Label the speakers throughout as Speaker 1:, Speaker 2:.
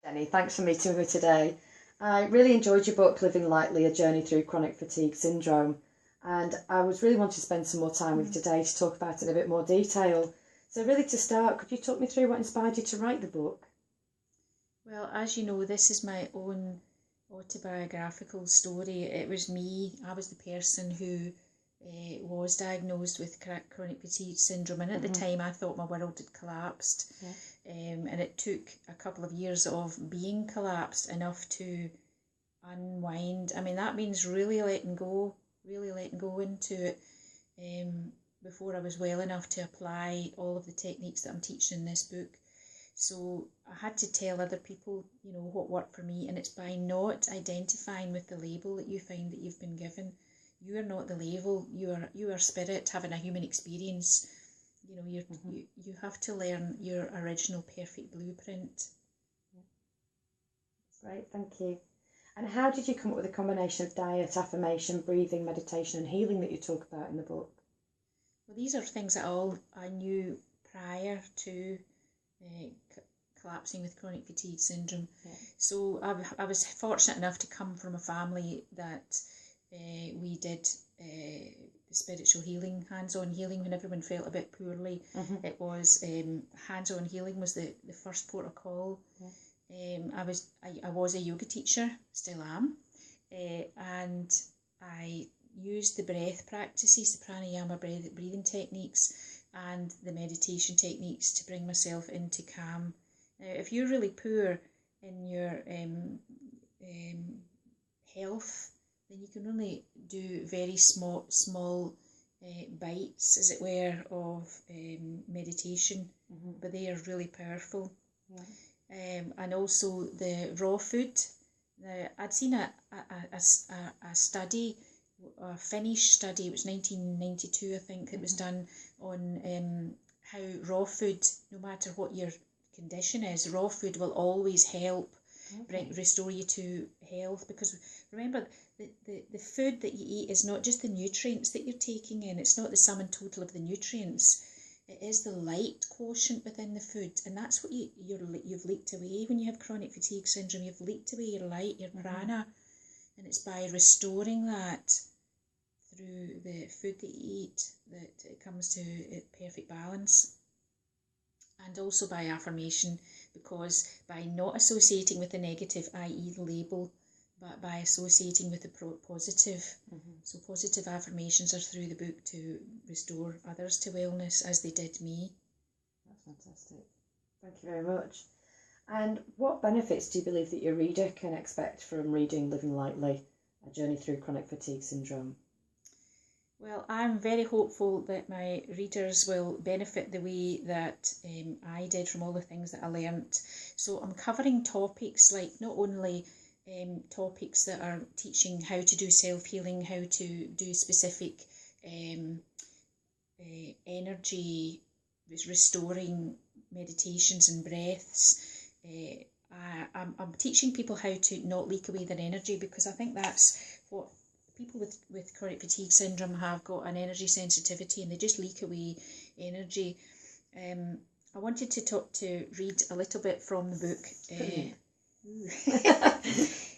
Speaker 1: Jenny, thanks for meeting with me today. I really enjoyed your book, Living Lightly, A Journey Through Chronic Fatigue Syndrome. And I was really wanting to spend some more time with you today to talk about it in a bit more detail. So really to start, could you talk me through what inspired you to write the book?
Speaker 2: Well, as you know, this is my own autobiographical story. It was me. I was the person who was diagnosed with chronic fatigue syndrome, and at the time I thought my world had collapsed. And it took a couple of years of being collapsed enough to unwind. I mean, that means really letting go into it before I was well enough to apply all of the techniques that I'm teaching in this book. So I had to tell other people, what worked for me, and it's by not identifying with the label that you find that you've been given. You are not the label. You are spirit having a human experience. You have to learn your original perfect blueprint.
Speaker 1: That's great, thank you. And how did you come up with a combination of diet, affirmation, breathing, meditation and healing that you talk about in the book?
Speaker 2: Well, these are things that I knew prior to collapsing with chronic fatigue syndrome. So I was fortunate enough to come from a family that we did spiritual healing, hands-on healing when everyone felt a bit poorly. It was hands-on healing was the first port of call. I was a yoga teacher, still am, and I used the breath practices, the pranayama breathing techniques and the meditation techniques to bring myself into calm. Now, if you're really poor in your health, then you can only do very small bites, as it were, of meditation, but they are really powerful. And also the raw food. Now, I'd seen a study, a Finnish study, it was 1992 I think, it was done on how raw food, no matter what your condition is, raw food will always help restore you to health. Because remember, the food that you eat is not just the nutrients that you're taking in, it's not the sum and total of the nutrients, it is the light quotient within the food, and that's what you've leaked away when you have chronic fatigue syndrome. You've leaked away your light, your prana, and it's by restoring that through the food that you eat that it comes to a perfect balance. And also by affirmation, because by not associating with the negative, i.e. the label, but by associating with the positive. So positive affirmations are through the book to restore others to wellness, as they did me.
Speaker 1: That's fantastic. Thank you very much. And what benefits do you believe that your reader can expect from reading Living Lightly, A Journey Through Chronic Fatigue Syndrome?
Speaker 2: Well, I'm very hopeful that my readers will benefit the way that I did from all the things that I learnt. So I'm covering topics like not only topics that are teaching how to do self-healing, how to do specific energy restoring meditations and breaths. I'm teaching people how to not leak away their energy, because I think that's what people with chronic fatigue syndrome have got, an energy sensitivity, and they just leak away energy. I wanted to read a little bit from the book,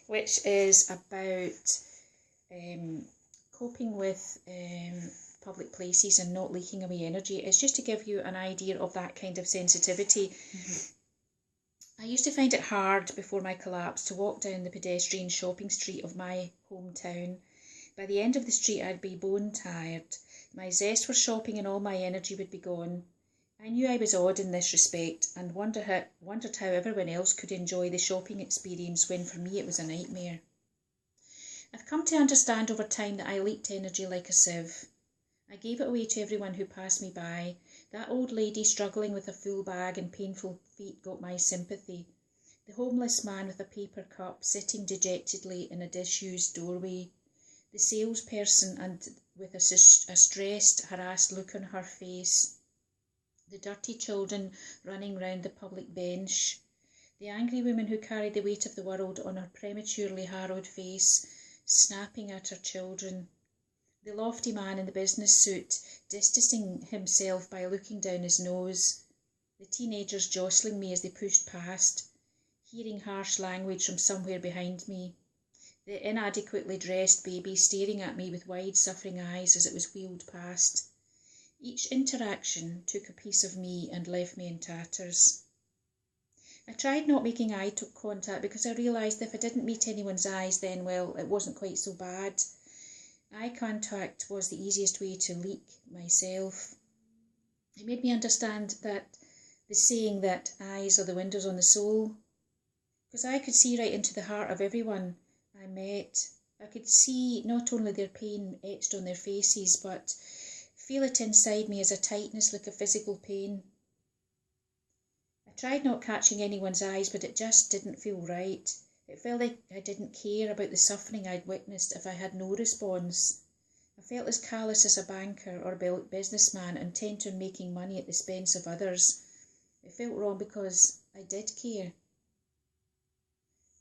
Speaker 2: which is about coping with public places and not leaking away energy. It's just to give you an idea of that kind of sensitivity. I used to find it hard before my collapse to walk down the pedestrian shopping street of my hometown. By the end of the street I'd be bone tired. My zest for shopping and all my energy would be gone. I knew I was odd in this respect, and wondered how everyone else could enjoy the shopping experience when for me it was a nightmare. I've come to understand over time that I leaked energy like a sieve. I gave it away to everyone who passed me by. That old lady struggling with a full bag and painful feet got my sympathy. The homeless man with a paper cup sitting dejectedly in a disused doorway. The salesperson and with a stressed, harassed look on her face. The dirty children running round the public bench. The angry woman who carried the weight of the world on her prematurely harrowed face, snapping at her children. The lofty man in the business suit, distancing himself by looking down his nose. The teenagers jostling me as they pushed past. hearing harsh language from somewhere behind me, the inadequately dressed baby staring at me with wide suffering eyes as it was wheeled past. Each interaction took a piece of me and left me in tatters. I tried not making eye contact because I realised if I didn't meet anyone's eyes then, well, it wasn't quite so bad. Eye contact was the easiest way to leak myself. It made me understand that the saying that eyes are the windows on the soul, because I could see right into the heart of everyone I met. I could see not only their pain etched on their faces, but feel it inside me as a tightness like a physical pain. I tried not catching anyone's eyes, but it just didn't feel right. It felt like I didn't care about the suffering I'd witnessed if I had no response. I felt as callous as a banker or a businessman intent on making money at the expense of others. It felt wrong because I did care.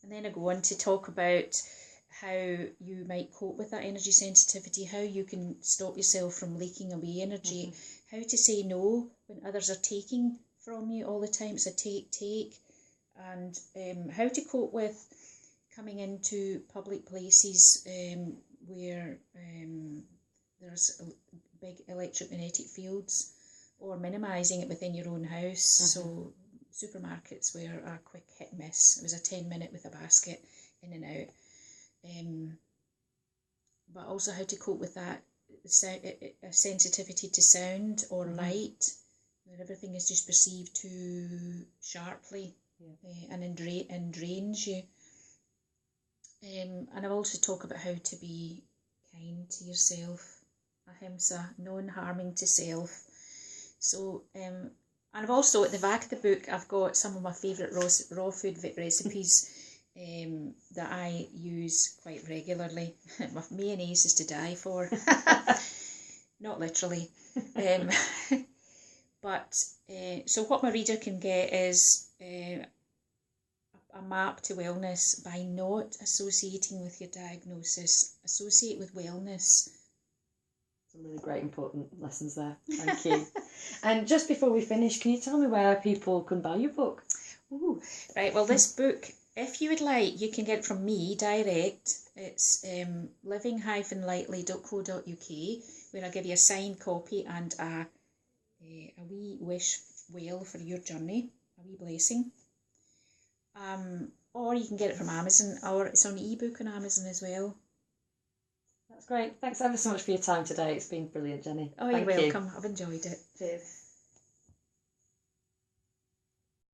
Speaker 2: And then I go on to talk about how you might cope with that energy sensitivity, how you can stop yourself from leaking away energy, how to say no when others are taking from you all the time. It's a take, and how to cope with coming into public places where there's big electromagnetic fields, or minimising it within your own house. So supermarkets were a quick hit and miss. It was a 10-minute with a basket in and out. But also how to cope with that a sensitivity to sound or light, where everything is just perceived too sharply and drains you. And I'll also talk about how to be kind to yourself, ahimsa, non-harming to self. So, and I've also, at the back of the book, I've got some of my favourite raw food recipes that I use quite regularly. My mayonnaise is to die for. Not literally. But so what my reader can get is a map to wellness by not associating with your diagnosis. Associate with wellness.
Speaker 1: Some really great important lessons there. Thank you. And just before we finish, can you tell me where people can buy your book?
Speaker 2: Ooh, right, well, this book, if you would like, you can get it from me direct. It's living-lightly.co.uk, where I give you a signed copy and a wee wish well for your journey, a wee blessing. Or you can get it from Amazon, or it's on ebook on Amazon as well.
Speaker 1: That's great. Thanks ever so much for your time today. It's been brilliant, Jenny.
Speaker 2: Oh, you're welcome. I've enjoyed it.
Speaker 1: Cheers.